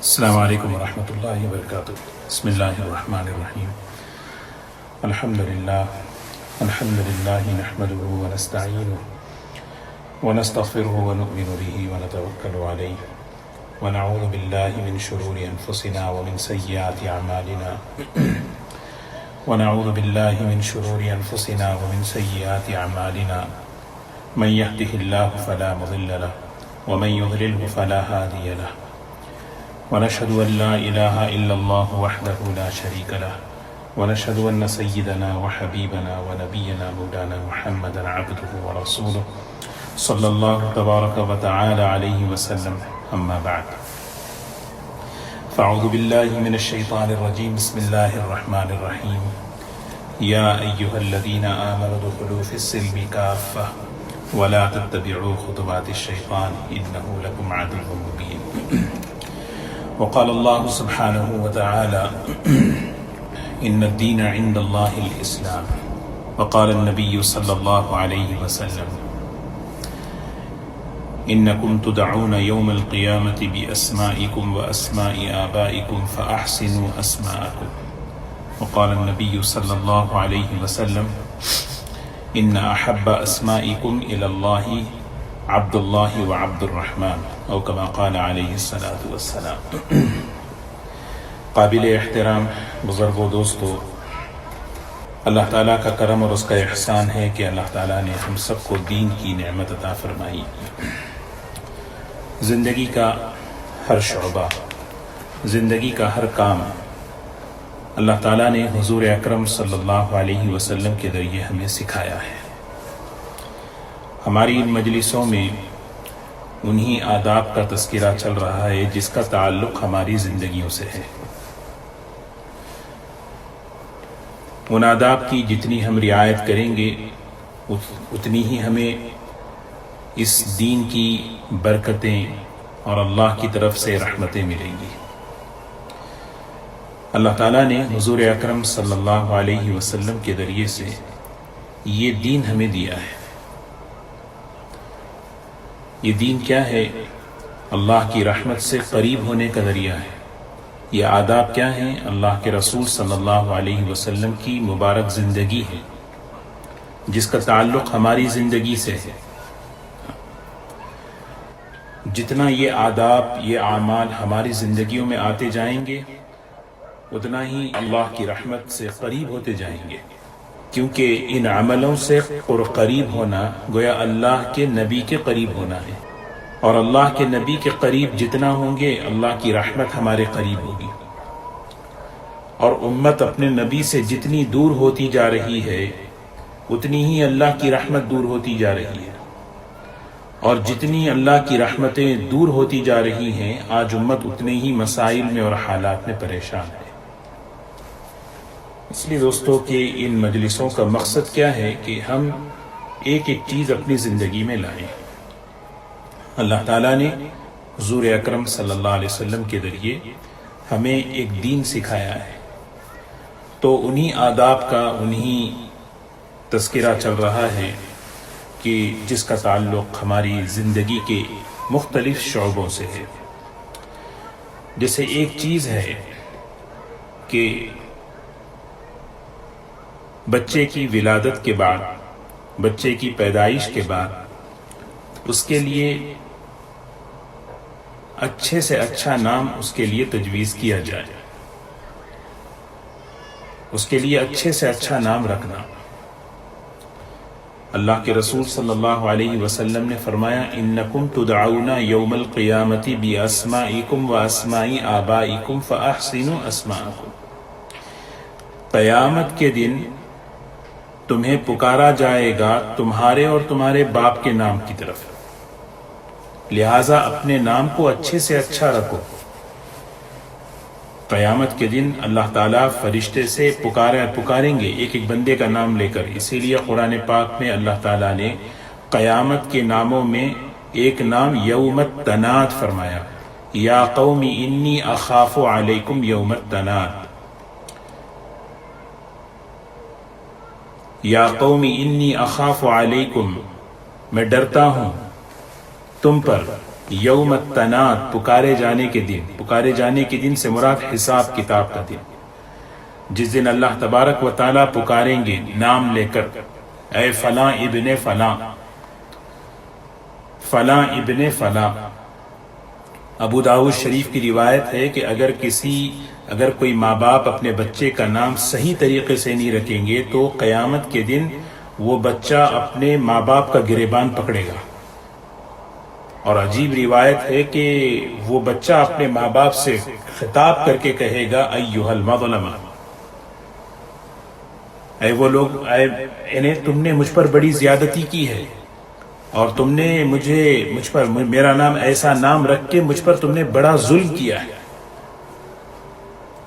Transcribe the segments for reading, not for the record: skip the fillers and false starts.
السلام علیکم ورحمۃ اللہ وبرکاتہ۔ بسم اللہ الرحمن الرحیم۔ الحمد للہ نحمده ونستعینه ونستغفره ونؤمن به ونتوکل علیہ ونعوذ باللہ من شرور انفسنا ومن سیئات اعمالنا ونعوذ باللہ من شرور انفسنا ومن سیئات اعمالنا من يهده اللہ فلا مضل له ومن يضلل فلا هادی له ونشهد أن لا إله إلا الله وحده لا شريك له ونشهد أن سيدنا وحبيبنا ونبينا مولانا محمدا عبده ورسوله صلى الله تبارك وتعالى عليه وسلم أما بعد فأعوذ بالله من الشيطان الرجيم بسم الله الرحمن الرحيم يا أيها الذين آمنوا ادخلوا في السلم كافة ولا تتبعوا خطوات الشيطان إنه لكم عدو مبين وقال الله سبحانه وتعالى إن الدين عند الله الإسلام وقال النبي صلى الله عليه وسلم إنكم تدعون يوم القيامة بأسمائكم وأسماء آبائكم فأحسنوا أسماءكم وقال النبي صلى الله عليه وسلم إن أحب أسمائكم إلى الله عبد اللہ و عبد الرحمن او کما قال علیہ الصلاۃ والسلام۔ قابل احترام بزرگوں، دوستو، اللہ تعالیٰ کا کرم اور اس کا احسان ہے کہ اللہ تعالیٰ نے ہم سب کو دین کی نعمت عطا فرمائی۔ زندگی کا ہر شعبہ، زندگی کا ہر کام اللہ تعالیٰ نے حضور اکرم صلی اللہ علیہ وسلم کے ذریعے ہمیں سکھایا ہے۔ ہماری ان مجلسوں میں انہی آداب کا تذکرہ چل رہا ہے جس کا تعلق ہماری زندگیوں سے ہے۔ ان آداب کی جتنی ہم رعایت کریں گے اتنی ہی ہمیں اس دین کی برکتیں اور اللہ کی طرف سے رحمتیں ملیں گی۔ اللہ تعالیٰ نے حضور اکرم صلی اللہ علیہ وسلم کے ذریعے سے یہ دین ہمیں دیا ہے۔ یہ دین کیا ہے؟ اللہ کی رحمت سے قریب ہونے کا ذریعہ ہے۔ یہ آداب کیا ہیں؟ اللہ کے رسول صلی اللہ علیہ وسلم کی مبارک زندگی ہے جس کا تعلق ہماری زندگی سے ہے۔ جتنا یہ آداب، یہ اعمال ہماری زندگیوں میں آتے جائیں گے اتنا ہی اللہ کی رحمت سے قریب ہوتے جائیں گے، کیونکہ ان عملوں سے قریب ہونا گویا اللہ کے نبی کے قریب ہونا ہے، اور اللہ کے نبی کے قریب جتنا ہوں گے اللہ کی رحمت ہمارے قریب ہوگی، اور امت اپنے نبی سے جتنی دور ہوتی جا رہی ہے اتنی ہی اللہ کی رحمت دور ہوتی جا رہی ہے، اور جتنی اللہ کی رحمتیں دور ہوتی جا رہی ہیں آج امت اتنے ہی مسائل میں اور حالات میں پریشان ہے۔ اس لیے دوستو کہ ان مجلسوں کا مقصد کیا ہے کہ ہم ایک ایک چیز اپنی زندگی میں لائیں۔ اللہ تعالیٰ نے حضور اکرم صلی اللہ علیہ وسلم کے ذریعے ہمیں ایک دین سکھایا ہے، تو انہی آداب کا انہی تذکرہ چل رہا ہے کہ جس کا تعلق ہماری زندگی کے مختلف شعبوں سے ہے۔ جیسے ایک چیز ہے کہ بچے کی ولادت کے بعد، بچے کی پیدائش کے بعد اس کے لیے اچھے سے اچھا نام اس کے لیے تجویز کیا جائے، اس کے لیے اچھے سے اچھا نام رکھنا۔ اللہ کے رسول صلی اللہ علیہ وسلم نے فرمایا انکم تدعون یوم القیامت باسمائکم واسماء آبائکم فاحسنوا اسماءکم۔ قیامت کے دن تمہیں پکارا جائے گا تمہارے اور تمہارے باپ کے نام کی طرف، لہٰذا اپنے نام کو اچھے سے اچھا رکھو۔ قیامت کے دن اللہ تعالیٰ فرشتے سے پکاریں گے ایک ایک بندے کا نام لے کر، اسی لیے قرآن پاک میں اللہ تعالیٰ نے قیامت کے ناموں میں ایک نام یوم التناد فرمایا، یا قوم انی اخاف علیکم یوم التناد، یا قوم انی اخاف علیکم، میں ڈرتا ہوں تم پر یوم التناد پکارے جانے کے دن، پکارے جانے کے دن سے مراد حساب کتاب کا دن، جس دن اللہ تبارک و تعالیٰ پکاریں گے نام لے کر، اے فلاں ابن فلاں، فلاں ابن فلاں۔ ابو داؤد شریف کی روایت ہے کہ اگر کوئی ماں باپ اپنے بچے کا نام صحیح طریقے سے نہیں رکھیں گے تو قیامت کے دن وہ بچہ اپنے ماں باپ کا گریبان پکڑے گا، اور عجیب روایت ہے کہ وہ بچہ اپنے ماں باپ سے خطاب کر کے کہے گا ایھا المظلمہ، اے وہ لوگ، تم نے مجھ پر بڑی زیادتی کی ہے، اور تم نے مجھ پر میرا نام ایسا نام رکھ کے مجھ پر تم نے بڑا ظلم کیا ہے۔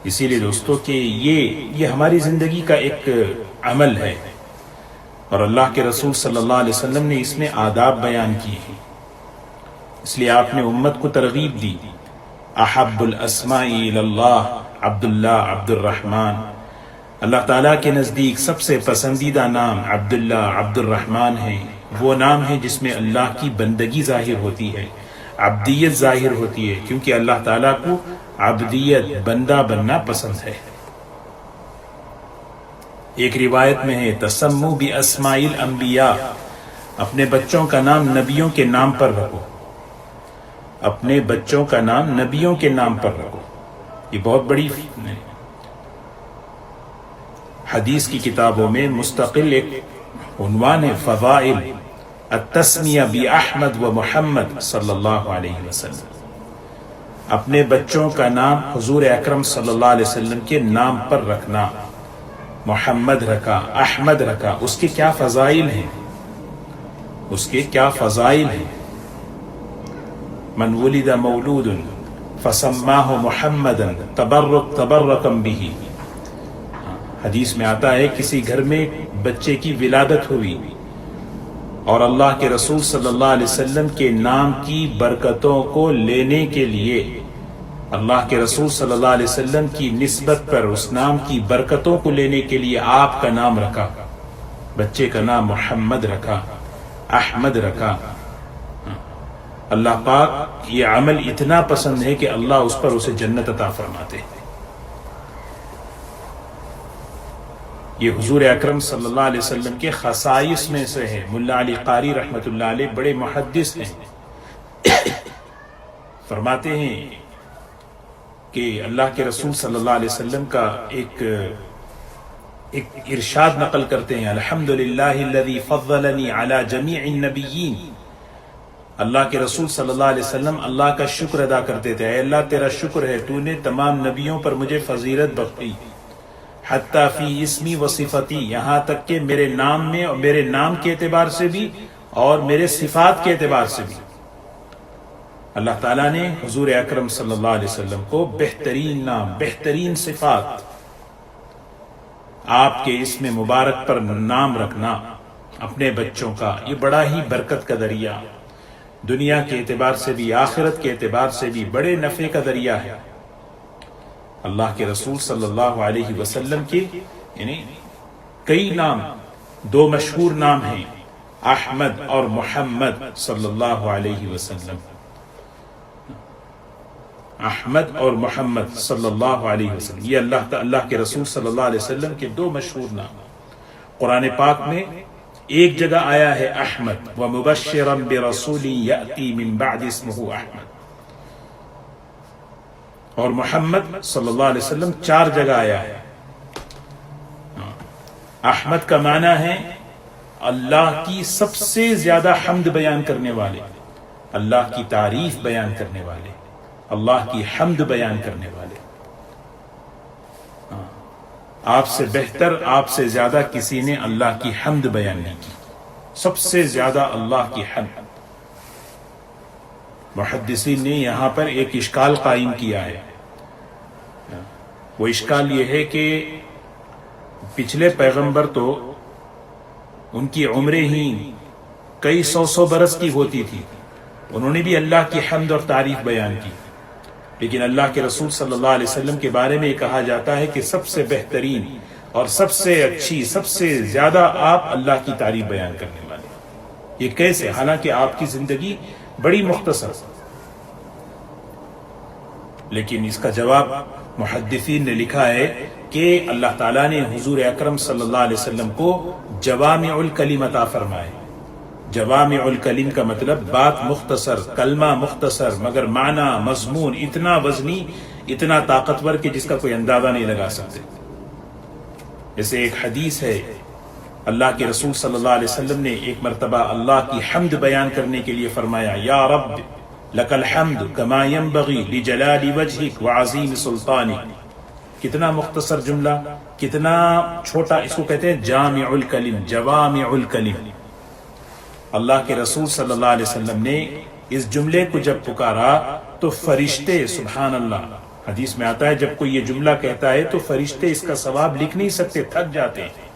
اسی لیے دوستو کہ یہ ہماری زندگی کا ایک عمل ہے، اور اللہ کے رسول صلی اللہ علیہ وسلم نے اس میں آداب بیان کیے ہیں، اس لیے آپ نے امت کو ترغیب دی، احب الاسماء الی اللہ عبداللہ عبد الرحمن، اللہ تعالیٰ کے نزدیک سب سے پسندیدہ نام عبداللہ عبد الرحمن ہے، وہ نام ہے جس میں اللہ کی بندگی ظاہر ہوتی ہے، عبدیت ظاہر ہوتی ہے، کیونکہ اللہ تعالیٰ کو عبدیت بندہ بننا پسند ہے۔ ایک روایت میں ہے تسموا باسماء الانبیاء، اپنے بچوں کا نام نبیوں کے نام پر رکھو، اپنے بچوں کا نام نبیوں کے نام پر رکھو۔ یہ بہت بڑی حدیث کی کتابوں میں مستقل ایک عنوان ہے، فضائل التسمیہ باحمد و محمد صلی اللہ علیہ وسلم، اپنے بچوں کا نام حضور اکرم صلی اللہ علیہ وسلم کے نام پر رکھنا، محمد رکھا، احمد رکھا، اس کے کیا فضائل ہیں، اس کے کیا فضائل ہیں۔ من ولد مولود فسماہ محمدا تبرکا بہ، حدیث میں آتا ہے کسی گھر میں بچے کی ولادت ہوئی اور اللہ کے رسول صلی اللہ علیہ وسلم کے نام کی برکتوں کو لینے کے لیے، اللہ کے رسول صلی اللہ علیہ وسلم کی نسبت پر اس نام کی برکتوں کو لینے کے لیے آپ کا نام رکھا، بچے کا نام محمد رکھا، احمد رکھا۔ اللہ پاک یہ عمل اتنا پسند ہے کہ اللہ اس پر اسے جنت عطا فرماتے ہیں۔ یہ حضور اکرم صلی اللہ علیہ وسلم کے خصائص میں سے ہے۔ ملا علی قاری رحمۃ اللہ علیہ بڑے محدث ہیں، فرماتے ہیں کہ اللہ کے رسول صلی اللہ علیہ وسلم کا ایک ارشاد نقل کرتے ہیں، الحمدللہ الذی فضلنی علی جمیع النبیین، اللہ کے رسول صلی اللہ علیہ وسلم اللہ کا شکر ادا کرتے تھے، اے اللہ تیرا شکر ہے تو نے تمام نبیوں پر مجھے فضیلت بخشی، حتی فی اسمی و صفتی، یہاں تک کہ میرے نام میں اور میرے نام کے اعتبار سے بھی اور میرے صفات کے اعتبار سے بھی اللہ تعالیٰ نے حضور اکرم صلی اللہ علیہ وسلم کو بہترین نام، بہترین صفات، آپ کے اسم مبارک پر نام رکھنا اپنے بچوں کا، یہ بڑا ہی برکت کا ذریعہ، دنیا کے اعتبار سے بھی آخرت کے اعتبار سے بھی بڑے نفع کا ذریعہ ہے۔ اللہ کے رسول صلی اللہ علیہ وسلم کے یعنی کئی نام، دو مشہور نام ہیں احمد اور محمد صلی اللہ علیہ وسلم، احمد اور محمد صلی اللہ علیہ وسلم، یہ اللہ کے رسول صلی اللہ علیہ وسلم کے دو مشہور نام۔ قرآن پاک میں ایک جگہ آیا ہے احمد، وَمُبَشِّرًا بِرَسُولٍ يَأْتِي مِن بَعْدِ اسْمُهُ احمد، اور محمد صلی اللہ علیہ وسلم 4 جگہ آیا ہے۔ احمد کا معنی ہے اللہ کی سب سے زیادہ حمد بیان کرنے والے، اللہ کی تعریف بیان کرنے والے، اللہ کی حمد بیان کرنے والے۔ آپ سے بہتر، آپ سے زیادہ کسی نے اللہ کی حمد بیان نہیں کی، سب سے زیادہ اللہ کی حمد۔ محدثین نے یہاں پر ایک اشکال قائم کیا ہے، وہ اشکال یہ ہے کہ پچھلے پیغمبر تو ان کی عمریں ہی کئی سو برس کی ہوتی تھی، انہوں نے بھی اللہ کی حمد اور تعریف بیان کی، لیکن اللہ کے رسول صلی اللہ علیہ وسلم کے بارے میں یہ کہا جاتا ہے کہ سب سے بہترین اور سب سے اچھی، سب سے زیادہ آپ اللہ کی تعریف بیان کرنے والے۔ یہ کیسے؟ حالانکہ آپ کی زندگی بڑی مختصر، لیکن اس کا جواب محدثین نے لکھا ہے کہ اللہ تعالیٰ نے حضور اکرم صلی اللہ علیہ وسلم کو جوامع الکلم عطا فرمائے۔ جوامع الکلم کا مطلب بات مختصر، کلمہ مختصر، مگر معنی مضمون اتنا وزنی، اتنا طاقتور کہ جس کا کوئی اندازہ نہیں لگا سکتے۔ جیسے ایک حدیث ہے، اللہ کے رسول صلی اللہ علیہ وسلم نے ایک مرتبہ اللہ کی حمد بیان کرنے کے لیے فرمایا، یا رب لک الحمد کما ينبغی لجلال وجهک وعظیم سلطانک۔ کتنا مختصر جملہ، کتنا چھوٹا، اس کو کہتے ہیں جامع الکلم، جوامع الکلم۔ اللہ کے رسول صلی اللہ علیہ وسلم نے اس جملے کو جب پکارا تو فرشتے، سبحان اللہ، حدیث میں آتا ہے جب کوئی یہ جملہ کہتا ہے تو فرشتے اس کا ثواب لکھ نہیں سکتے، تھک جاتے ہیں،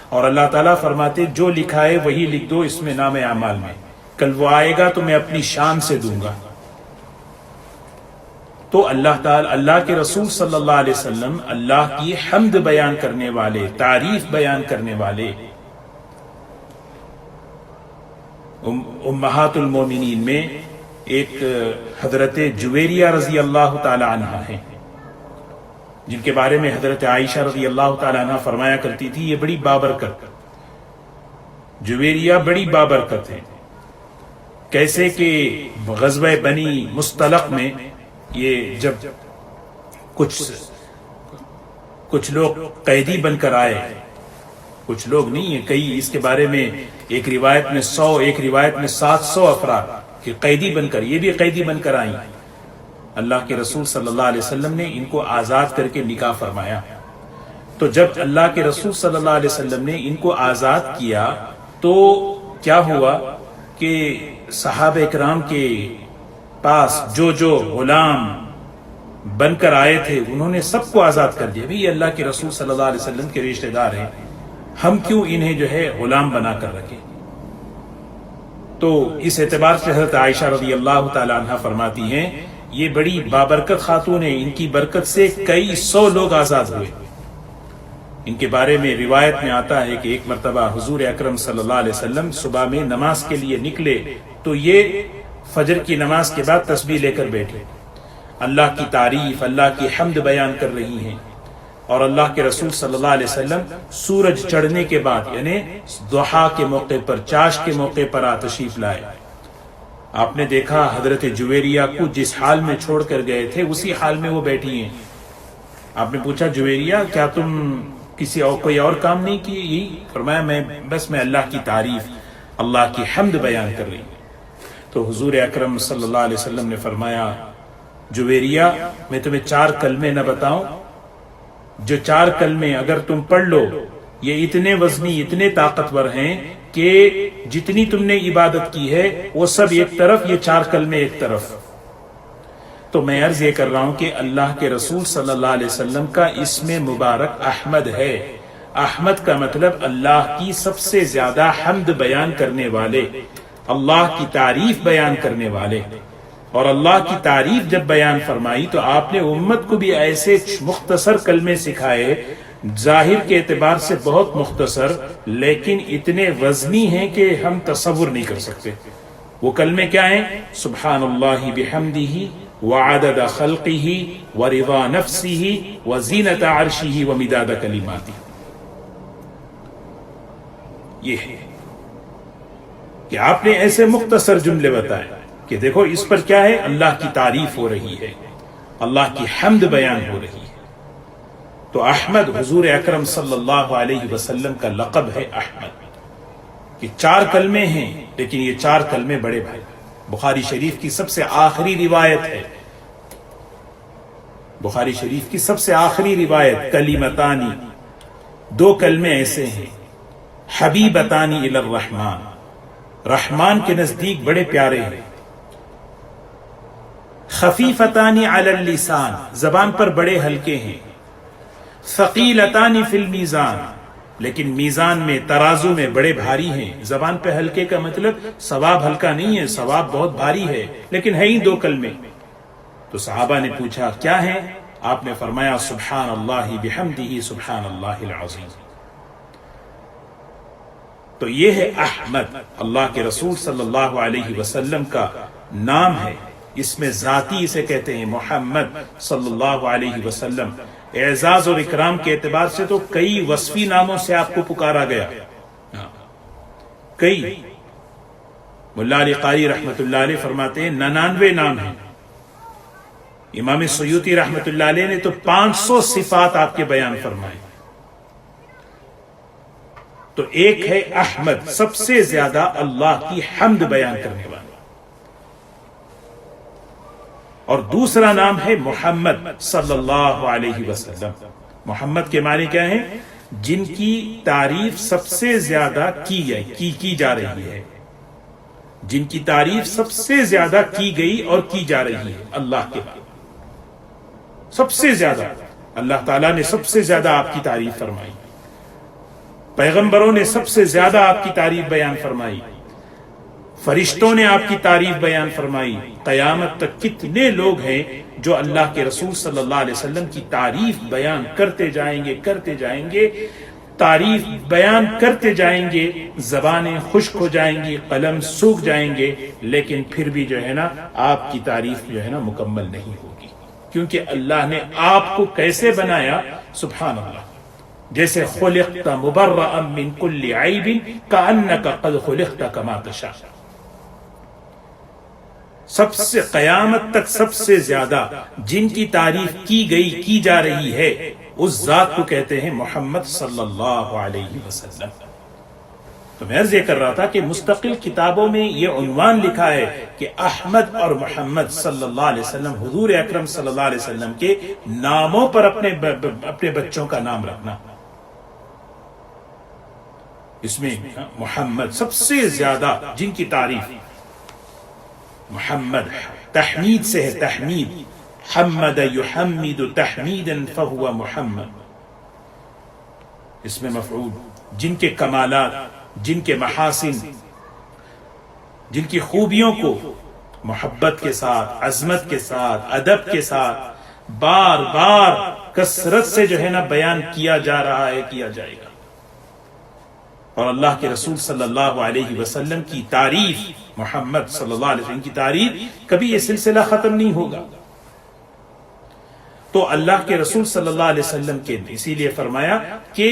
اور اللہ تعالیٰ فرماتے جو لکھا ہے وہی لکھ دو اس میں نام اعمال میں، کل وہ آئے گا تو میں اپنی شان سے دوں گا۔ تو اللہ تعالیٰ، اللہ کے رسول صلی اللہ علیہ وسلم اللہ کی حمد بیان کرنے والے، تعریف بیان کرنے والے۔ امہات المومنین میں ایک حضرت جویریہ رضی اللہ تعالی عنہ ہیں، جن کے بارے میں حضرت عائشہ رضی اللہ تعالی عنہ فرمایا کرتی تھی، یہ بڑی بابرکت، جویریہ بڑی بابرکت ہے۔ کیسے کہ غزوہ بنی مصطلق میں یہ جب کچھ لوگ قیدی بن کر آئے، کچھ لوگ نہیں ہیں، کئی، اس کے بارے میں ایک روایت میں 100، ایک روایت میں 700 افراد کہ قیدی بن کر، یہ بھی قیدی بن کر آئیں، اللہ کے رسول صلی اللہ علیہ وسلم نے ان کو آزاد کر کے نکاح فرمایا۔ تو جب اللہ کے رسول صلی اللہ علیہ وسلم نے ان کو آزاد کیا تو کیا ہوا کہ صحابہ اکرام کے پاس جو غلام بن کر آئے تھے انہوں نے سب کو آزاد کر دیا، بھی یہ اللہ کے رسول صلی اللہ علیہ وسلم کے رشتہ دار ہیں، ہم کیوں انہیں جو ہے غلام بنا کر رکھیں۔ تو اس اعتبار سے حضرت عائشہ رضی اللہ تعالی عنہ فرماتی ہیں یہ بڑی بابرکت خاتون ہیں، ان کی برکت سے کئی 100 لوگ آزاد ہوئے۔ ان کے بارے میں روایت میں آتا ہے کہ ایک مرتبہ حضور اکرم صلی اللہ علیہ وسلم صبح میں نماز کے لیے نکلے تو یہ فجر کی نماز کے بعد تسبیح لے کر بیٹھے، اللہ کی تعریف، اللہ کی حمد بیان کر رہی ہیں، اور اللہ کے رسول صلی اللہ علیہ وسلم سورج چڑھنے کے بعد یعنی ضحیٰ کے موقع پر، چاش کے موقع پر تشریف لائے۔ آپ نے دیکھا حضرت جویریہ کو جس حال میں چھوڑ کر گئے تھے اسی حال میں وہ بیٹھی ہیں۔ آپ نے پوچھا جویریہ کیا تم کسی اور کوئی اور کام نہیں کی؟ فرمایا میں اللہ کی تعریف، اللہ کی حمد بیان کر رہی ہوں۔ تو حضور اکرم صلی اللہ علیہ وسلم نے فرمایا جویریہ میں تمہیں 4 کلمے نہ بتاؤں؟ جو 4 کلمے اگر تم پڑھ لو یہ اتنے وزنی، اتنے طاقتور ہیں کہ جتنی تم نے عبادت کی ہے وہ سب ایک طرف، یہ 4 کلمے ایک طرف۔ تو میں عرض یہ کر رہا ہوں کہ اللہ کے رسول صلی اللہ علیہ وسلم کا اسم مبارک احمد ہے۔ احمد کا مطلب اللہ کی سب سے زیادہ حمد بیان کرنے والے، اللہ کی تعریف بیان کرنے والے۔ اور اللہ کی تعریف جب بیان فرمائی تو آپ نے امت کو بھی ایسے مختصر کلمے سکھائے، ظاہر کے اعتبار سے بہت مختصر، لیکن اتنے وزنی ہیں کہ ہم تصور نہیں کر سکتے۔ وہ کلمے کیا ہیں؟ سبحان اللہ بحمدہ وعدد خلقہ ورضا نفسہ وزینت عرشہ ومداد کلماتہ۔ یہ ہے کہ آپ نے ایسے مختصر جملے بتائے کہ دیکھو اس پر کیا ہے، اللہ کی تعریف ہو رہی ہے، اللہ کی حمد بیان ہو رہی ہے۔ تو احمد حضور اکرم صلی اللہ علیہ وسلم کا لقب ہے احمد۔ یہ 4 کلمے ہیں لیکن یہ 4 کلمے بڑے بھائی بخاری شریف کی سب سے آخری روایت ہے، بخاری شریف کی سب سے آخری روایت، کلمتانی، 2 کلمے ایسے ہیں، حبیبتانی الی الرحمن، رحمان کے نزدیک بڑے پیارے ہیں، خفیفتانی علی اللسان، زبان پر بڑے ہلکے ہیں، ثقیلتانی فی المیزان، لیکن میزان میں، ترازو میں بڑے بھاری ہیں۔ زبان پہ ہلکے کا مطلب ثواب ہلکا نہیں ہے، ثواب بہت بھاری ہے، لیکن ہے ہی 2 کلمے۔ تو صحابہ نے پوچھا کیا ہے؟ آپ نے فرمایا سبحان اللہ بحمدہ سبحان اللہ العظیم۔ تو یہ ہے احمد، اللہ کے رسول صلی اللہ علیہ وسلم کا نام ہے، اس میں ذاتی اسے کہتے ہیں محمد صلی اللہ علیہ وسلم. اعزاز اور اکرام کے اعتبار سے تو کئی وصفی ناموں سے آپ کو پکارا گیا. کئی ملا علی قاری رحمت اللہ علیہ فرماتے ہیں 99 نام ہیں. امام سیوطی رحمت اللہ علیہ نے تو 500 صفات آپ کے بیان فرمائے. تو ایک ہے احمد، سب سے زیادہ اللہ کی حمد بیان کرنے والا، اور دوسرا نام ہے محمد صلی اللہ علیہ وسلم. محمد کے معنی کیا ہیں؟ جن کی تعریف سب سے زیادہ کی جا رہی ہے، جن کی تعریف سب سے زیادہ کی گئی اور کی جا رہی ہے اللہ کے بعد. سب سے زیادہ اللہ تعالیٰ نے سب سے زیادہ آپ کی تعریف فرمائی، پیغمبروں نے سب سے زیادہ آپ کی تعریف بیان فرمائی، فرشتوں نے آپ کی تعریف بیان فرمائی. قیامت تک کتنے لوگ ہیں جو اللہ کے رسول صلی اللہ علیہ وسلم کی تعریف بیان کرتے جائیں گے، تعریف بیان کرتے جائیں گے، زبانیں خشک ہو جائیں گی، قلم سوکھ جائیں گے، لیکن پھر بھی جو ہے نا آپ کی تعریف جو ہے نا مکمل نہیں ہوگی. کیونکہ اللہ نے آپ کو کیسے بنایا، سبحان اللہ. جیسے خلقت مبرأ من کل عیب کأنک قد خلقت کما تشاء. سب سے قیامت تک سب سے زیادہ جن کی تعریف کی جا رہی ہے، اس ذات کو کہتے ہیں محمد صلی اللہ علیہ وسلم. تو میں عرض یہ کر رہا تھا کہ مستقل کتابوں میں یہ عنوان لکھا ہے کہ احمد اور محمد صلی اللہ علیہ وسلم، حضور اکرم صلی اللہ علیہ وسلم کے ناموں پر اپنے بچوں کا نام رکھنا. اس میں محمد سب سے زیادہ جن کی تعریف، محمد تحمید سے ہے، تحمید، حمد یحمد تحمیدا فہو محمد. اس میں مفعول، جن کے کمالات، جن کے محاسن، جن کی خوبیوں کو محبت کے ساتھ، عظمت کے ساتھ، ادب کے ساتھ بار بار کثرت سے جو ہے نا بیان کیا جا رہا ہے، کیا جائے گا. اور اللہ کے رسول صلی اللہ علیہ وسلم کی تعریف، محمد صلی اللہ علیہ وسلم کی تعریف، کبھی یہ سلسلہ ختم نہیں ہوگا. تو اللہ کے رسول صلی اللہ علیہ وسلم کے اسی لیے فرمایا کہ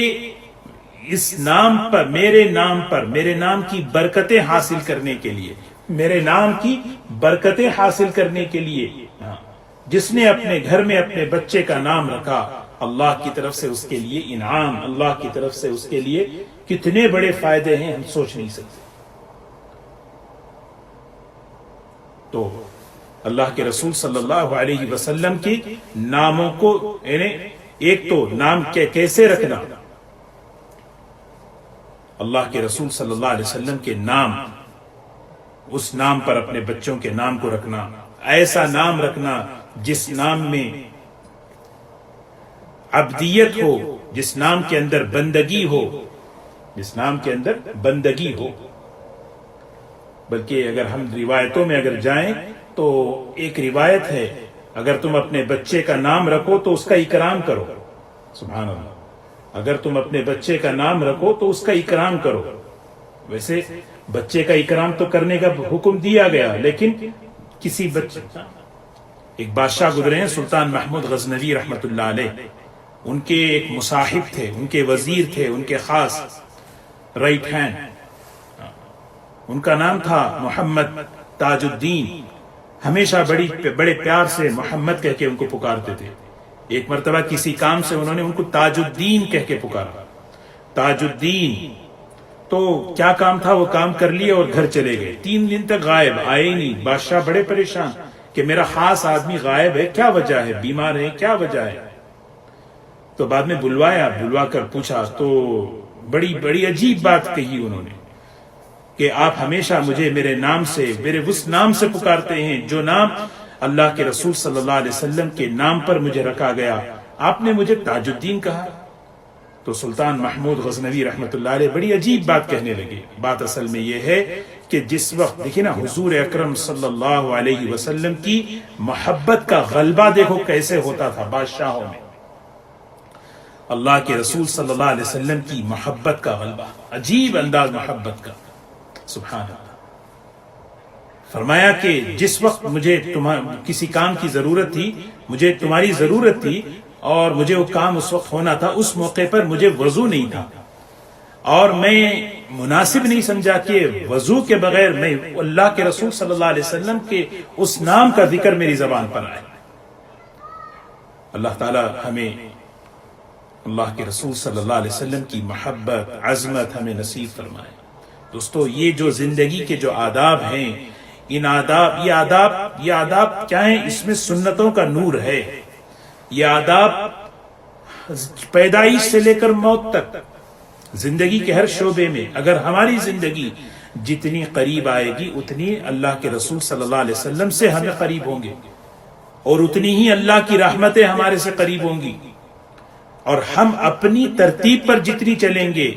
اس نام پر، میرے نام کی برکتیں حاصل کرنے کے لیے، میرے نام کی برکتیں حاصل کرنے کے لیے جس نے اپنے گھر میں اپنے بچے کا نام رکھا، اللہ کی طرف سے اس کے لیے انعام، اللہ کی طرف سے اس کے لیے کتنے بڑے فائدے ہیں ہم سوچ نہیں سکتے. تو اللہ کے رسول صلی اللہ علیہ وسلم کے ناموں کو، یعنی ایک تو نام کیسے رکھنا، اللہ کے رسول صلی اللہ علیہ وسلم کے نام، اس نام پر اپنے بچوں کے نام کو رکھنا، ایسا نام رکھنا جس نام میں عبدیت ہو، جس نام کے اندر بندگی ہو، جس نام کے اندر بندگی ہو. بلکہ اگر ہم روایتوں میں اگر جائیں تو ایک روایت ہے، اگر تم اپنے بچے کا نام رکھو تو اس کا اکرام کرو. سبحان اللہ. اگر تم اپنے بچے کا نام رکھو تو اس کا اکرام کرو. ویسے بچے کا اکرام تو کرنے کا حکم دیا گیا، لیکن کسی بچے، ایک بادشاہ گزرے ہیں سلطان محمود غزنوی رحمت اللہ علیہ، ان کے ایک مصاحب تھے، ان کے وزیر تھے، ان کے خاص رائٹ ہینڈ، ان کا نام تھا محمد تاج الدین. ہمیشہ بڑے پیار سے محمد کہہ کے ان کو پکارتے تھے. ایک مرتبہ کسی کام سے انہوں نے ان کو تاج الدین کہہ کے پکارا. تاج الدین. تو کیا کام تھا وہ کام کر لیے اور گھر چلے گئے. 3 دن تک غائب، آئے ہی نہیں. بادشاہ بڑے پریشان کہ میرا خاص آدمی غائب ہے، کیا وجہ ہے، بیمار ہے، کیا وجہ ہے. تو بعد میں بلوا کر پوچھا تو بڑی عجیب بات کہی انہوں نے کہ آپ ہمیشہ مجھے میرے نام سے، میرے اس نام سے پکارتے ہیں جو نام اللہ کے رسول صلی اللہ علیہ وسلم کے نام پر مجھے رکھا گیا، آپ نے مجھے تاج الدین کہا. تو سلطان محمود غزنوی رحمت اللہ علیہ بڑی عجیب بات کہنے لگے. بات اصل میں یہ ہے کہ جس وقت دیکھیں نا حضور اکرم صلی اللہ علیہ وسلم کی محبت کا غلبہ دیکھو کیسے ہوتا تھا بادشاہوں میں. اللہ کے رسول صلی اللہ علیہ وسلم کی محبت کا غلبہ، عجیب انداز محبت کا. سبحان اللہ. فرمایا کہ جس وقت مجھے کسی کام کی ضرورت تھی، مجھے تمہاری ضرورت تھی اور مجھے وہ کام اس وقت ہونا تھا، اس موقع پر مجھے وضو نہیں تھا اور میں مناسب نہیں سمجھا کہ وضو کے بغیر میں اللہ کے رسول صلی اللہ علیہ وسلم کے اس نام کا ذکر میری زبان پر آئے۔ اللہ تعالی ہمیں اللہ کے رسول صلی اللہ علیہ وسلم کی محبت، عظمت ہمیں نصیب فرمائے۔ دوستو، یہ جو زندگی کے جو آداب ہیں، یہ آداب کیا ہیں؟ اس میں سنتوں کا نور ہے۔ یہ آداب پیدائش سے لے کر موت تک زندگی کے ہر شعبے میں اگر ہماری زندگی جتنی قریب آئے گی اتنی اللہ کے رسول صلی اللہ علیہ وسلم سے ہمیں قریب ہوں گے، اور اتنی ہی اللہ کی رحمتیں ہمارے سے قریب ہوں گی، اور ہم اپنی ترتیب پر جتنی چلیں گے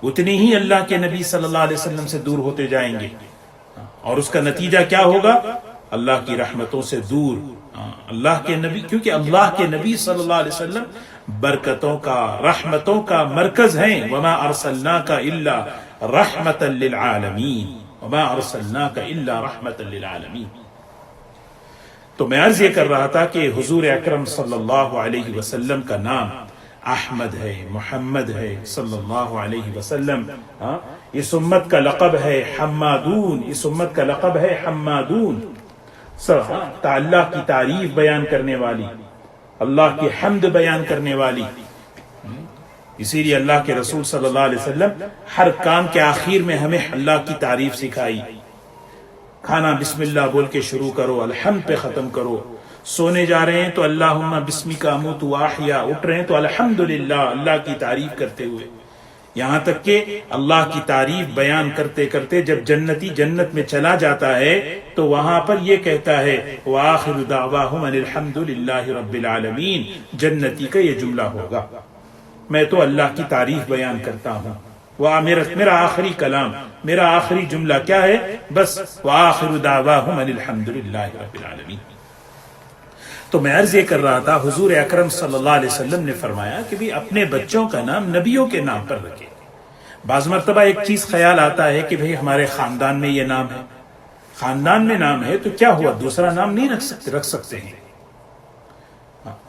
اتنی ہی اللہ کے نبی صلی اللہ علیہ وسلم سے دور ہوتے جائیں گے، اور اس کا نتیجہ کیا ہوگا؟ اللہ کی رحمتوں سے دور۔ اللہ کے نبی، کیونکہ اللہ کے نبی صلی اللہ علیہ وسلم برکتوں کا، رحمتوں کا مرکز ہیں۔ وما ارسلناک الا رحمتا للعالمین، وما ارسلناک الا رحمتا للعالمین۔ تو میں عرض یہ کر رہا تھا کہ حضور اکرم صلی اللہ علیہ وسلم کا نام احمد ہے، محمد ہے صلی اللہ علیہ وسلم۔ اس امت کا لقب ہے حمادون، اس امت کا لقب ہے حمادون، اللہ کی تعریف بیان کرنے والی، اللہ کی حمد بیان کرنے والی۔ اسی لیے اللہ کے رسول صلی اللہ علیہ وسلم ہر کام کے آخر میں ہمیں اللہ کی تعریف سکھائی۔ کھانا بسم اللہ بول کے شروع کرو، الحمد پہ ختم کرو۔ سونے جا رہے ہیں تو اللہم بسمک اموت واحیا، اٹھ رہے ہیں تو الحمدللہ اللہ کی تعریف کرتے ہوئے، یہاں تک کہ اللہ کی تعریف بیان کرتے کرتے جب جنتی جنت میں چلا جاتا ہے تو وہاں پر یہ کہتا ہے وآخر دعواہم ان الحمدللہ رب العالمین، جنتی کا یہ جملہ ہوگا، میں تو اللہ کی تعریف بیان کرتا ہوں۔ میرا آخری کلام، میرا آخری جملہ کیا ہے؟ بس وآخر دعواہم ان الحمدللہ رب العالمین۔ تو میں عرض یہ کر رہا تھا، حضور اکرم صلی اللہ علیہ وسلم نے فرمایا کہ بھی اپنے بچوں کا نام نبیوں کے نام پر رکھے۔ بعض مرتبہ ایک چیز خیال آتا ہے کہ بھئی ہمارے خاندان میں یہ نام ہے، خاندان میں نام ہے تو کیا ہوا، دوسرا نام نہیں رکھ سکتے ہیں۔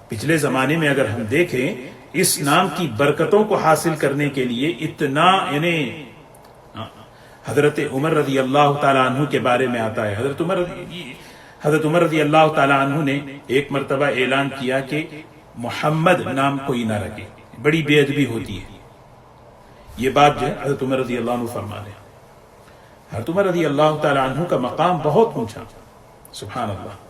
پچھلے زمانے میں اگر ہم دیکھیں، اس نام کی برکتوں کو حاصل کرنے کے لیے اتنا، یعنی حضرت عمر رضی اللہ تعالیٰ عنہ کے بارے میں آتا ہے، حضرت عمر رضی اللہ تعالیٰ عنہ نے ایک مرتبہ اعلان کیا کہ محمد نام کوئی نہ رکھے، بڑی بے ادبی ہوتی ہے۔ یہ بات جو ہے حضرت عمر رضی اللہ عنہ فرما رہے ہیں۔ حضرت عمر رضی اللہ تعالیٰ عنہ کا مقام بہت اونچا، سبحان اللہ۔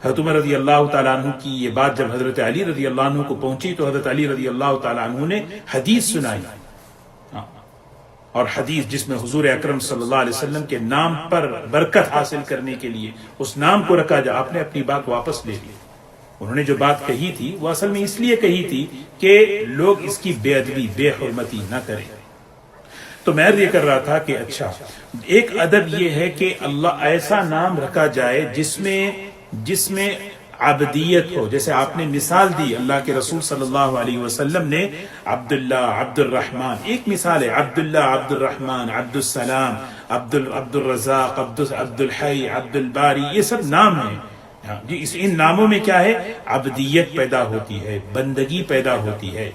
حضرت عمر رضی اللہ تعالیٰ عنہ کی یہ بات جب حضرت علی رضی اللہ عنہ کو پہنچی تو حضرت علی رضی اللہ تعالیٰ عنہ نے حدیث سنائی، اور حدیث جس میں حضور اکرم صلی اللہ علیہ وسلم کے نام پر برکت حاصل کرنے کے لیے اس نام کو رکھا جا۔ آپ نے اپنی بات واپس لے لی۔ انہوں نے جو بات کہی تھی وہ اصل میں اس لیے کہی تھی کہ لوگ اس کی بے ادبی، بے حرمتی نہ کریں۔ تو میں یہ کر رہا تھا کہ اچھا، ایک ادب یہ ہے کہ اللہ ایسا نام رکھا جائے جس میں عبدیت ہو۔ جیسے آپ نے مثال دی، اللہ کے رسول صلی اللہ علیہ وسلم نے عبداللہ، عبد الرحمن، ایک مثال ہے، عبداللہ، عبد الرحمن، عبد السلام، عبد الرزاق، عبد الحی، عبد الباری، یہ سب نام ہیں جی۔ ان ناموں میں کیا ہے؟ عبدیت پیدا ہوتی ہے، بندگی پیدا ہوتی ہے،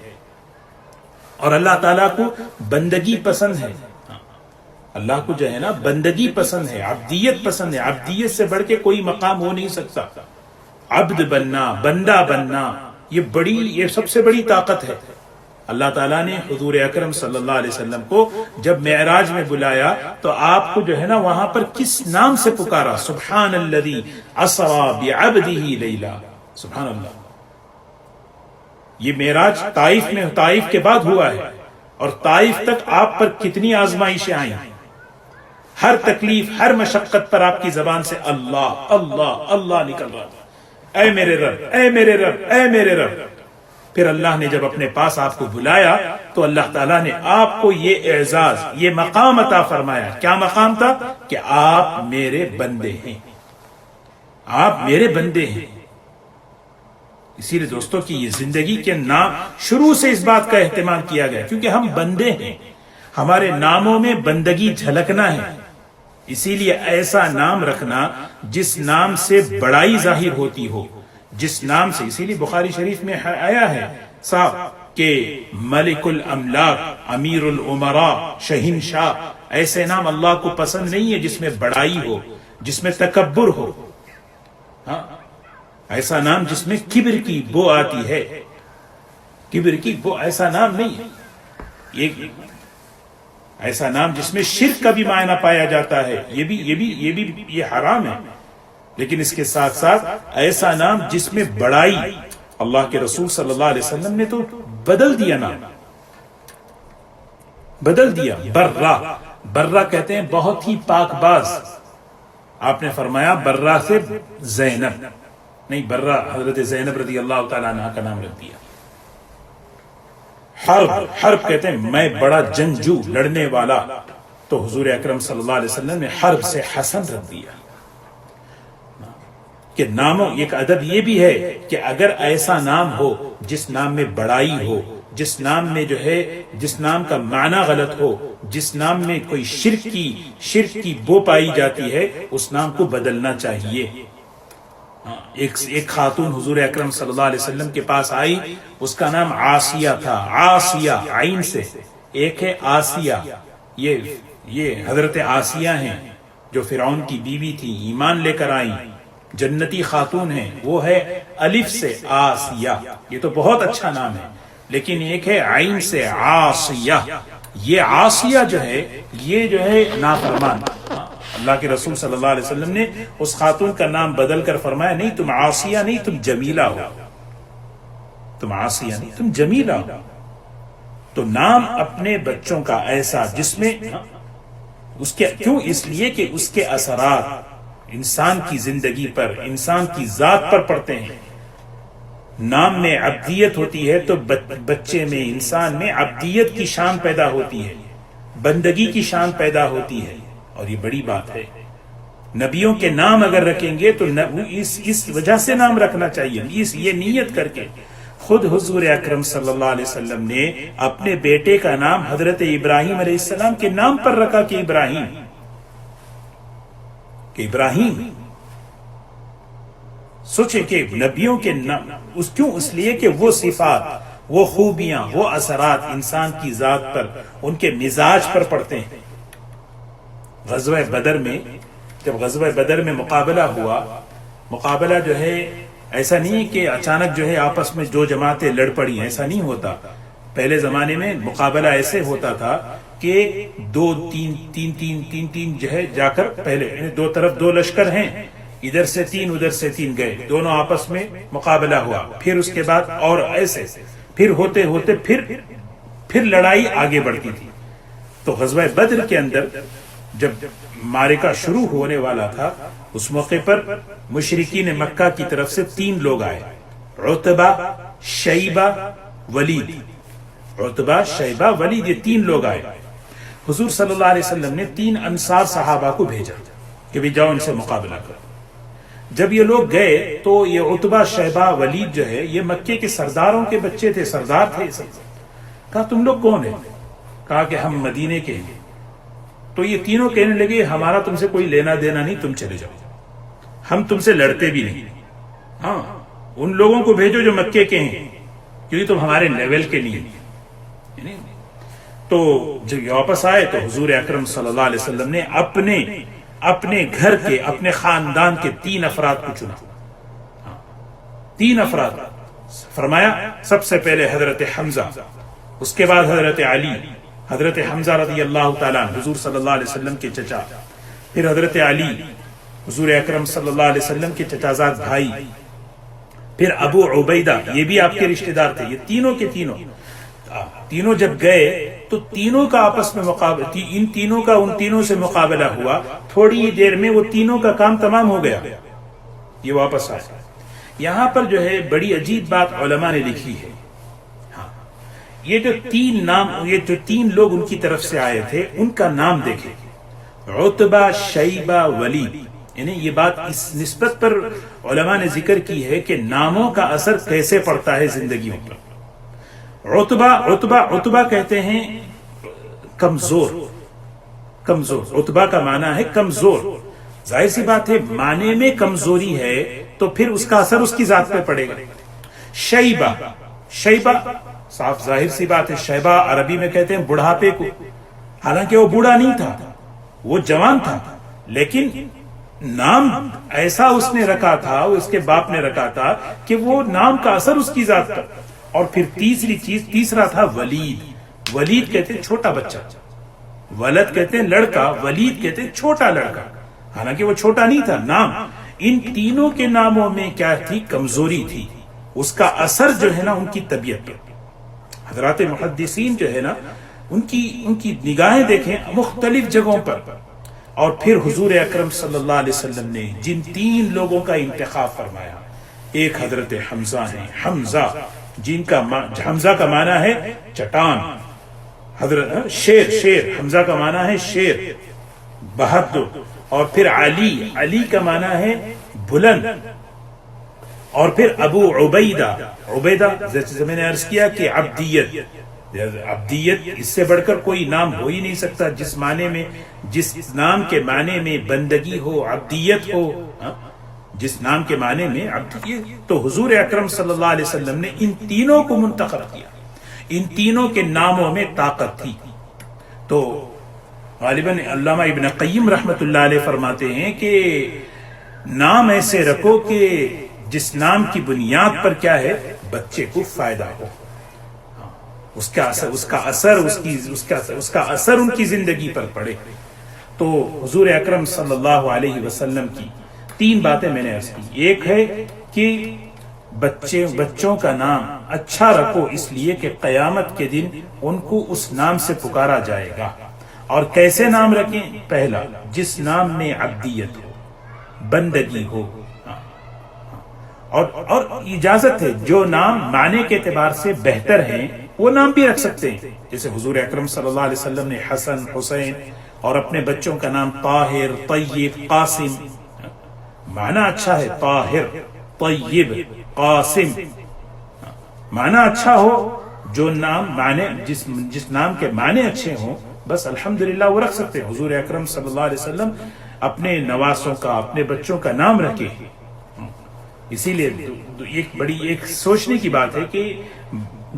اور اللہ تعالیٰ کو بندگی پسند ہے۔ اللہ کو جو ہے نا بندگی پسند ہے، عبدیت پسند ہے۔ عبدیت سے بڑھ کے کوئی مقام ہو نہیں سکتا۔ عبد بننا، بندہ بننا، یہ سب سے بڑی طاقت ہے۔ اللہ تعالیٰ نے حضور اکرم صلی اللہ علیہ وسلم کو جب معراج میں بلایا تو آپ کو جو ہے نا وہاں پر کس نام سے پکارا؟ سبحان الذی اسری بعبدہ لیلا، سبحان اللہ۔ یہ معراج طائف کے بعد ہوا ہے، اور طائف تک آپ پر کتنی آزمائشیں آئیں، ہر تکلیف، ہر مشقت پر آپ کی زبان سے اللہ اللہ اللہ نکل رہا تھا، اے میرے رب، اے میرے رب، اے میرے رب۔ پھر اللہ نے جب اپنے پاس آپ کو بلایا تو اللہ تعالیٰ نے آپ کو یہ اعزاز، یہ مقام عطا فرمایا۔ کیا مقام تھا؟ کہ آپ میرے بندے ہیں، آپ میرے بندے ہیں۔ اسی لیے دوستوں کی یہ زندگی کے نام شروع سے اس بات کا اہتمام کیا گیا، کیونکہ ہم بندے ہیں، ہمارے ناموں میں بندگی جھلکنا ہے۔ اسی لیے ایسا نام رکھنا جس نام سے بڑائی ظاہر ہوتی ہو، جس نام سے، اسی لیے بخاری شریف میں آیا ہے صاحب کہ ملک الاملاک، امیر الامراء، شہنشاہ، ایسے نام اللہ کو پسند نہیں ہے جس میں بڑائی ہو، جس میں تکبر ہو، ہاں ایسا نام جس میں کبر کی بو آتی ہے، کبر کی بو، ایسا نام نہیں ہے یہ، ایسا نام جس میں شرک کا بھی معنی پایا جاتا ہے، یہ حرام ہے۔ لیکن اس کے ساتھ ساتھ ایسا نام جس میں بڑائی، اللہ کے رسول صلی اللہ علیہ وسلم نے تو بدل دیا نام، بدل دیا، برہ، برہ کہتے ہیں بہت ہی پاک باز، آپ نے فرمایا برہ سے زینب نہیں، برہ حضرت زینب رضی اللہ تعالیٰ عنہ کا نام رکھ دیا۔ حرب، حرب کہتے ہیں میں بڑا جنگجو، لڑنے والا، تو حضور اکرم صلی اللہ علیہ وسلم نے حرب سے حسن رکھ دیا۔ کہ ناموں، ایک ادب یہ بھی ہے کہ اگر ایسا نام ہو جس نام میں بڑائی ہو، جس نام میں جو ہے، جس نام کا معنی غلط ہو، جس نام میں کوئی شرک کی بو پائی جاتی ہے، اس نام کو بدلنا چاہیے۔ ایک خاتون حضور اکرم صلی اللہ علیہ وسلم کے پاس آئی، اس کا نام عاصیہ تھا، عاصیہ عین سے، ایک ہے آسیہ، یہ حضرت آسیہ ہیں جو فرعون کی بیوی تھی، ایمان لے کر آئیں، جنتی خاتون ہیں، وہ ہے الف سے آسیہ، یہ تو بہت اچھا نام ہے، لیکن ایک ہے عین سے عاصیہ، یہ عاصیہ جو ہے نافرمان۔ اللہ کے رسول صلی اللہ علیہ وسلم نے اس خاتون کا نام بدل کر فرمایا نہیں تم عاصیہ نہیں، تم جمیلہ ہو، تم عاصیہ نہیں، تم جمیلہ ہو۔ تو نام اپنے بچوں کا ایسا جس میں اس کے، کیوں؟ اس لیے کہ اس کے اثرات انسان کی زندگی پر، انسان کی ذات پر پڑتے ہیں۔ نام میں عبدیت ہوتی ہے تو بچے میں، انسان میں عبدیت کی شان پیدا ہوتی ہے، بندگی کی شان پیدا ہوتی ہے، اور یہ بڑی بات ہے۔ نبیوں کے نام اگر رکھیں گے تو اس وجہ سے نام رکھنا چاہیے، یہ نیت کر کے۔ خود حضور اکرم صلی اللہ علیہ وسلم نے اپنے بیٹے کا نام حضرت ابراہیم علیہ السلام کے نام پر رکھا کہ ابراہیم، سوچے کہ نبیوں کے نام، اس لیے کہ وہ صفات، وہ خوبیاں، وہ اثرات انسان کی ذات پر، ان کے مزاج پر پڑتے ہیں۔ غزوہ بدر میں، جب غزوہ بدر میں مقابلہ ہوا، مقابلہ جو ہے ایسا نہیں کہ اچانک جو ہے آپس میں دو جماعتیں لڑ پڑی، ایسا نہیں ہوتا۔ پہلے زمانے میں مقابلہ ایسے ہوتا تھا کہ تین جو ہے جا کر، پہلے دو طرف دو لشکر ہیں، ادھر سے تین ادھر سے تین گئے، دونوں آپس میں مقابلہ ہوا، پھر اس کے بعد اور ایسے پھر ہوتے ہوتے پھر لڑائی آگے بڑھتی تھی۔ تو غزوہ بدر کے اندر جب معرکہ شروع ہونے والا تھا، اس موقع پر مشرکین مکہ کی طرف سے تین لوگ آئے، عتبہ، شیبہ، ولید، عتبہ، شیبہ، ولید، یہ تین لوگ آئے۔ حضور صلی اللہ علیہ وسلم نے تین انصار صحابہ کو بھیجا کہ بھی جاؤ ان سے مقابلہ کرو۔ جب یہ لوگ گئے تو یہ عتبہ، شیبہ، ولید جو ہے یہ مکے کے سرداروں کے بچے تھے، سردار تھے۔ کہا تم لوگ کون ہیں؟ کہا کہ ہم مدینے کے ہیں۔ تو یہ تینوں کہنے لگے ہمارا تم سے کوئی لینا دینا نہیں، تم چلے جاؤ، ہم تم سے لڑتے بھی نہیں، ہاں ان لوگوں کو بھیجو جو مکے کے ہیں، کیونکہ تم ہمارے لیول کے نہیں۔ تو جب یہ واپس آئے تو حضور اکرم صلی اللہ علیہ وسلم نے اپنے گھر کے، اپنے خاندان کے تین افراد کو چنا، تین افراد فرمایا، سب سے پہلے حضرت حمزہ، اس کے بعد حضرت علی، حضرت حمزہ رضی اللہ تعالیٰ حضور صلی اللہ علیہ وسلم کے چچا، پھر حضرت علی حضور اکرم صلی اللہ علیہ وسلم کے چچازاد بھائی، پھر ابو عبیدہ، یہ بھی آپ کے رشتہ دار تھے۔ یہ تینوں کے تینوں جب گئے تو تینوں کا آپس میں مقابلہ، ان تینوں سے مقابلہ ہوا، تھوڑی دیر میں وہ تینوں کا کام تمام ہو گیا، یہ واپس آئے۔ یہاں پر جو ہے بڑی عجیب بات علماء نے لکھی ہے، یہ جو تین نام، یہ جو تین لوگ ان کی طرف سے آئے تھے، ان کا نام دیکھیں، عتبہ، شیبہ، ولید، یعنی یہ بات اس نسبت پر علماء نے ذکر کی ہے کہ ناموں کا اثر کیسے پڑتا ہے زندگیوں پر۔ عتبہ کہتے ہیں کمزور، کمزور، عتبہ کا معنی ہے کمزور. ظاہر سی بات ہے معنی میں کمزوری ہے تو پھر اس کا اثر اس کی ذات پہ پڑے گا. شیبہ، شیبہ صاف ظاہر سی بات ہے، شیبہ عربی میں کہتے ہیں بڑھاپے کو، حالانکہ وہ بوڑھا نہیں تھا، وہ جوان تھا، لیکن نام ایسا اس نے رکھا تھا، اس کے باپ نے رکھا تھا کہ وہ نام کا اثر اس کی ذات پر. اور پھر تیسری چیز، تیسرا تھا ولید. ولید کہتے ہیں چھوٹا بچہ، ولد کہتے ہیں لڑکا، ولید کہتے ہیں چھوٹا لڑکا، حالانکہ وہ چھوٹا نہیں تھا. نام ان تینوں کے ناموں میں کیا تھی؟ کمزوری تھی. اس کا اثر جو ہے نا ان کی طبیعت پر. حضرات محدثین جو ہے نا ان کی نگاہیں دیکھیں مختلف جگہوں پر. اور پھر حضور اکرم صلی اللہ علیہ وسلم نے جن 3 لوگوں کا انتخاب فرمایا، ایک حضرت حمزہ ہیں، حمزہ جن کا حمزہ کا معنی ہے چٹان، حضرت شیر، شیر حمزہ کا معنی ہے شیر، بہادر. اور پھر علی، علی کا معنی ہے بلند. اور پھر ابو عبیدہ، عبیدہ جیسے میں نے عرض کیا کہ عبدیت، عبدیت اس سے بڑھ کر کوئی نام ہو ہی نہیں سکتا جس معنی میں، جس نام کے معنی میں بندگی ہو، عبدیت ہو، جس نام کے معنی میں عبدیت. تو حضور اکرم صلی اللہ علیہ وسلم نے ان تینوں کو منتخب کیا. ان تینوں کے ناموں میں طاقت تھی. تو غالباً علامہ ابن قیم رحمۃ اللہ علیہ فرماتے ہیں کہ نام ایسے رکھو کہ جس نام کی بنیاد پر کیا ہے بچے کو فائدہ ہو، اس کا اثر ان کی زندگی پر پڑے. تو حضور اکرم صلی اللہ علیہ وسلم کی 3 باتیں میں نے عرض کی. ایک ہے کہ بچوں کا نام اچھا رکھو، اس لیے کہ قیامت کے دن ان کو اس نام سے پکارا جائے گا. اور کیسے نام رکھیں؟ پہلا، جس نام میں عبدیت ہو، بندگی ہو. اور اجازت ہے جو نام معنی کے اعتبار سے بہتر ہیں وہ نام بھی رکھ سکتے ہیں. جیسے حضور اکرم صلی اللہ علیہ وسلم نے حسن، حسین اور اپنے بچوں کا نام طاہر، طیب، قاسم، معنی اچھا ہے، طاہر، طیب، قاسم، معنی اچھا ہو. جو نام معنی جس نام کے معنی اچھے ہوں بس الحمدللہ وہ رکھ سکتے ہیں. حضور اکرم صلی اللہ علیہ وسلم اپنے نواسوں کا، اپنے بچوں کا نام رکھے. اسی لیے ایک سوچنے کی بات ہے کہ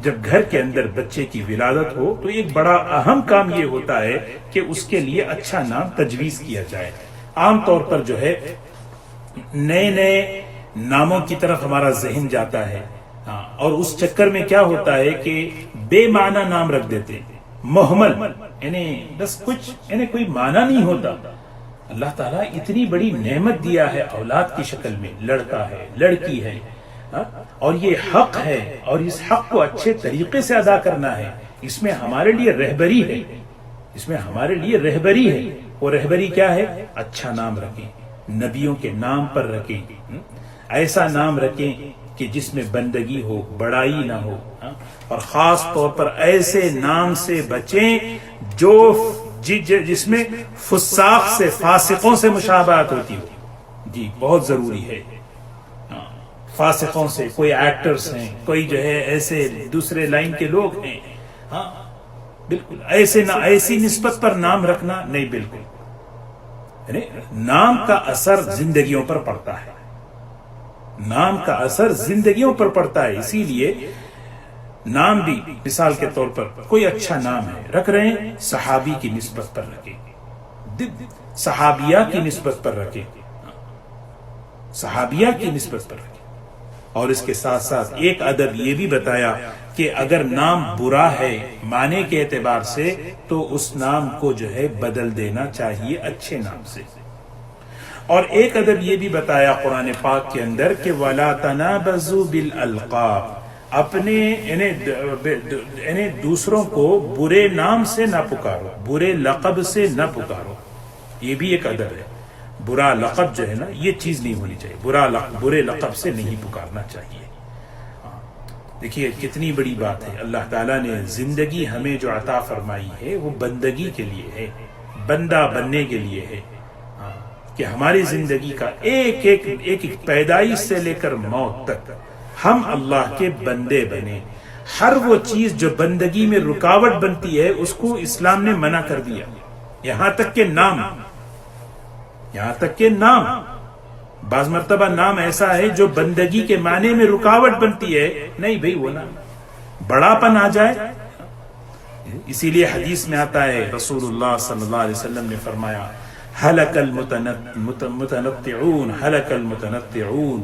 جب گھر کے اندر بچے کی ولادت ہو تو ایک بڑا اہم کام یہ ہوتا ہے کہ اس کے لیے اچھا نام تجویز کیا جائے. عام طور پر جو ہے نئے نئے ناموں کی طرف ہمارا ذہن جاتا ہے، اور اس چکر میں کیا ہوتا ہے کہ بے معنی نام رکھ دیتے ہیں، محمل، یعنی بس کچھ یعنی کوئی معنی نہیں ہوتا. اللہ تعالیٰ اتنی بڑی نعمت دیا ہے اولاد کی شکل میں، لڑکا ہے، لڑکی ہے، اور یہ حق ہے، اور اس حق کو اچھے طریقے سے ادا کرنا ہے. اس میں ہمارے لیے رہبری ہے، اس میں ہمارے لیے رہبری ہے. وہ رہبری کیا ہے؟ اچھا نام رکھیں، نبیوں کے نام پر رکھیں، ایسا نام رکھیں کہ جس میں بندگی ہو، بڑائی نہ ہو. اور خاص طور پر ایسے نام سے بچیں جو جس میں فساق سے، فاسقوں سے مشابہت ہوتی ہو. جی بہت ضروری ہے. فاسقوں سے، کوئی ایکٹرز ہیں، کوئی جو ہے ایسے دوسرے لائن کے لوگ ہیں، بالکل ایسی نسبت پر نام رکھنا نہیں. بالکل یعنی نام کا اثر زندگیوں پر پڑتا ہے، نام کا اثر زندگیوں پر پڑتا ہے. اسی لیے نام بھی مثال کے طور پر کوئی اچھا نام ہے رکھ رہے ہیں، صحابی کی نسبت پر رکھیں، صحابیہ کی نسبت پر رکھیں، صحابیہ کی نسبت پر رکھیں. اور اس کے ساتھ ساتھ ایک ادب یہ بھی بتایا کہ اگر نام برا ہے معنی کے اعتبار سے تو اس نام کو جو ہے بدل دینا چاہیے اچھے نام سے. اور ایک ادب یہ بھی بتایا قرآن پاک کے اندر کہ وَلَا تَنَابَزُوا بِالْأَلْقَابِ، اپنے یعنی دوسروں کو برے نام سے نہ پکارو، برے لقب سے نہ پکارو. یہ بھی ایک ادب ہے. برا لقب جو ہے نا یہ چیز نہیں ہونی چاہیے، برے لقب سے نہیں پکارنا چاہیے. دیکھیے کتنی بڑی بات ہے. اللہ تعالیٰ نے زندگی ہمیں جو عطا فرمائی ہے وہ بندگی کے لیے ہے، بندہ بننے کے لیے ہے، کہ ہماری زندگی کا ایک پیدائش سے لے کر موت تک ہم اللہ کے بندے بنے. ہر وہ چیز جو بندگی میں رکاوٹ بنتی ہے اس کو اسلام نے منع کر دیا. یہاں تک کہ نام، یہاں تک کہ نام، بعض مرتبہ نام ایسا ہے جو بندگی کے معنی میں رکاوٹ بنتی ہے. نہیں بھئی وہ نام بڑا پن آ جائے. اسی لیے حدیث میں آتا ہے رسول اللہ صلی اللہ علیہ وسلم نے فرمایا ہلک المتنطعون، ہلک المتنطعون،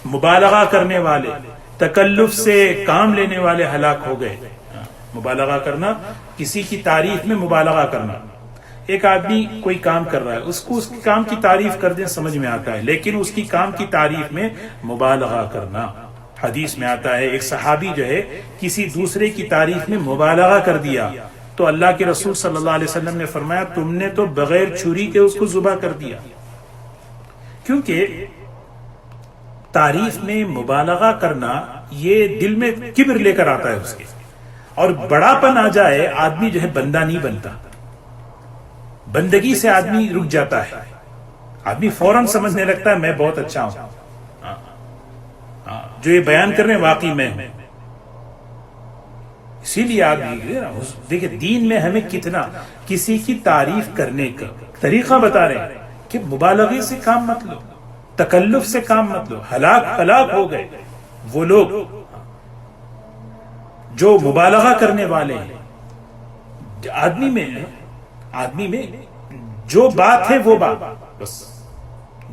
مبالغہ کرنے والے، تکلف سے کام لینے والے ہلاک ہو گئے. مبالغہ کرنا، کسی کی تعریف میں مبالغہ کرنا. ایک آدمی کوئی کام کر رہا ہے، اس کو اس کام کی تعریف کر دیں سمجھ میں آتا ہے، لیکن اس کی کام کی تعریف میں مبالغہ کرنا. حدیث میں آتا ہے ایک صحابی جو ہے کسی دوسرے کی تعریف میں مبالغہ کر دیا تو اللہ کے رسول صلی اللہ علیہ وسلم نے فرمایا تم نے تو بغیر چھری کے اس کو ذبح کر دیا. کیونکہ تعریف میں مبالغہ کرنا یہ دل میں کبر لے کر آتا ہے اس کے، اور بڑا پن آ جائے آدمی جو ہے بندہ نہیں بنتا، بندگی سے آدمی رک جاتا ہے، آدمی فوراً سمجھنے لگتا ہے میں بہت اچھا ہوں، جو یہ بیان کر رہے ہیں واقعی میں ہوں. اسی لیے آدمی دیکھیں دین میں ہمیں کتنا کسی کی تعریف کرنے کا طریقہ بتا رہے ہیں کہ مبالغے سے کام مت لو، تکلف سے کام مت لو. ہلاک ہو گئے وہ لوگ جو مبالغہ کرنے والے ہیں. آدمی میں جو بات ہے وہ بات، بس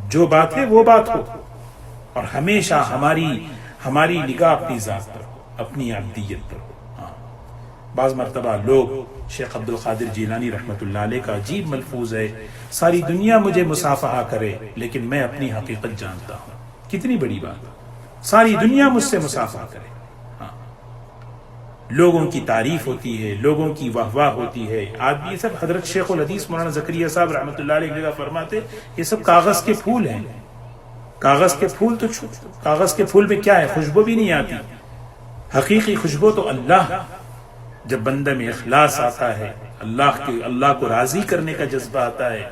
جو بات ہے وہ بات ہو، اور ہمیشہ ہماری نگاہ اپنی ذات پر ہو، اپنی عبدیت پر ہو. بعض مرتبہ لوگ شیخ عبد القادر جیلانی رحمۃ اللہ علیہ کا عجیب ملفوظ ہے ساری دنیا مجھے مصافحہ کرے لیکن میں اپنی حقیقت جانتا ہوں. کتنی بڑی بات، ساری دنیا مجھ سے مصافحہ کرے. لوگوں کی تعریف ہوتی ہے، لوگوں کی واہ واہ ہوتی ہے. آدمی یہ سب حضرت شیخ الحدیث مولانا زکریا صاحب رحمۃ اللہ علیہ فرماتے یہ سب کاغذ کے پھول ہیں. کاغذ کے پھول تو کاغذ کے پھول میں کیا ہے، خوشبو بھی نہیں آتی. حقیقی خوشبو تو اللہ، جب بندے میں اخلاص آتا ہے، اللہ کو راضی کرنے کا جذبہ آتا ہے،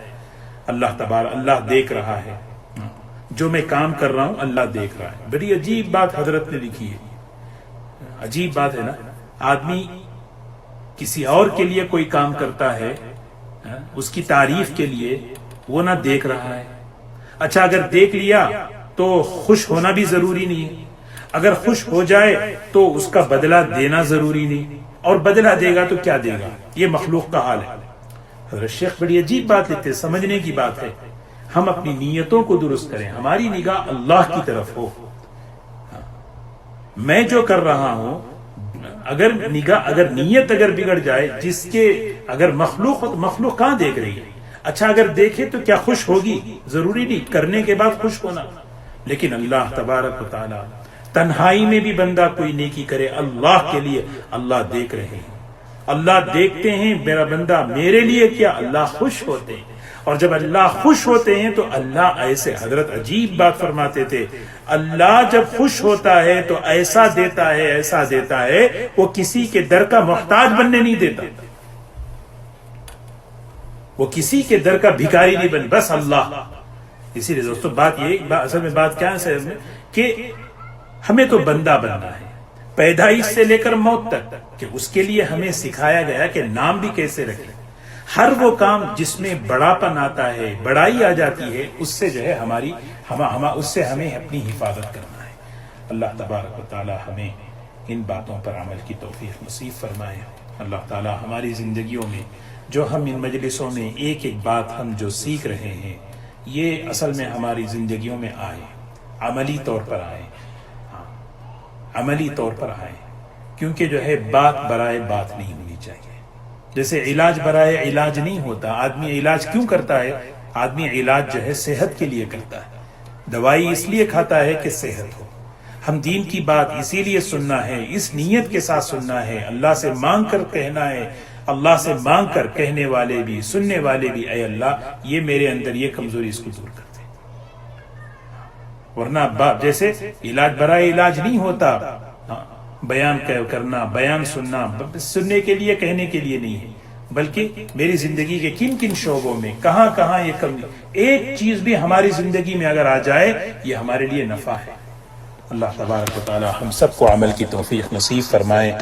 اللہ دیکھ رہا ہے جو میں کام کر رہا ہوں، اللہ دیکھ رہا ہے. بڑی عجیب بات حضرت نے لکھی ہے، عجیب بات ہے نا. آدمی کسی اور کے لیے کوئی کام کرتا ہے، اس کی تعریف کے لیے، وہ نہ دیکھ رہا ہے. اچھا اگر دیکھ لیا تو خوش ہونا بھی ضروری نہیں ہے، اگر خوش ہو جائے تو اس کا بدلہ دینا ضروری نہیں، اور بدلہ دے گا تو کیا دے گا. یہ مخلوق کا حال ہے. حضرت شیخ بڑی عجیب بات لیتے، سمجھنے کی بات ہے. ہم اپنی نیتوں کو درست کریں، ہماری نگاہ اللہ کی طرف ہو. میں جو کر رہا ہوں اگر نیت بگڑ جائے، جس کے اگر مخلوق کہاں دیکھ رہی ہے. اچھا اگر دیکھے تو کیا خوش ہوگی؟ ضروری نہیں کرنے کے بعد خوش ہونا، لیکن اللہ تبارک و تعالی تنہائی میں بھی بندہ کوئی نیکی کرے اللہ کے لیے، اللہ دیکھ رہے ہیں، اللہ دیکھتے ہیں میرا بندہ میرے لیے کیا، اللہ خوش ہوتے ہیں. اور جب اللہ خوش ہوتے ہیں تو اللہ ایسے، حضرت عجیب بات فرماتے تھے، اللہ جب خوش ہوتا ہے تو ایسا دیتا ہے وہ کسی کے در کا محتاج بننے نہیں دیتا، وہ کسی کے در کا بھکاری نہیں بن، بس اللہ. اسی لیے دوستو بات یہ اصل میں بات کیا ہے کہ ہمیں تو بندہ بننا ہے پیدائش سے لے کر موت تک، کہ اس کے لیے ہمیں سکھایا گیا کہ نام بھی کیسے رکھیں. ہر وہ کام جس میں بڑا پن آتا ہے، بڑائی آ جاتی ہے، اس سے جو ہے اس سے ہمیں اپنی حفاظت کرنا ہے. اللہ تبارک و تعالی ہمیں ان باتوں پر عمل کی توفیق نصیب فرمائے. اللہ تعالی ہماری زندگیوں میں جو ہم ان مجلسوں میں ایک ایک بات ہم جو سیکھ رہے ہیں، یہ اصل میں ہماری زندگیوں میں آئے، عملی طور پر آئے، کیونکہ جو ہے بات برائے بات نہیں ہونی چاہیے. جیسے علاج برائے علاج نہیں ہوتا. آدمی علاج کیوں کرتا ہے؟ آدمی علاج جو ہے صحت کے لیے کرتا ہے، دوائی اس لیے کھاتا ہے کہ صحت ہو. ہم دین کی بات اسی لیے سننا ہے، اس نیت کے ساتھ سننا ہے، اللہ سے مانگ کر کہنا ہے. اللہ سے مانگ کر کہنے والے بھی، سننے والے بھی، اے اللہ یہ میرے اندر یہ کمزوری، اس کو دور کر دے. ورنہ جیسے علاج برائے علاج نہیں ہوتا. بیان کرنا، بیان سننے کے لیے، کہنے کے لیے نہیں ہے، بلکہ میری زندگی کے کن کن شعبوں میں کہاں یہ کمی، ایک چیز بھی ہماری زندگی میں اگر آ جائے یہ ہمارے لیے نفع ہے. اللہ تبارک و تعالی ہم سب کو عمل کی توفیق نصیب فرمائے.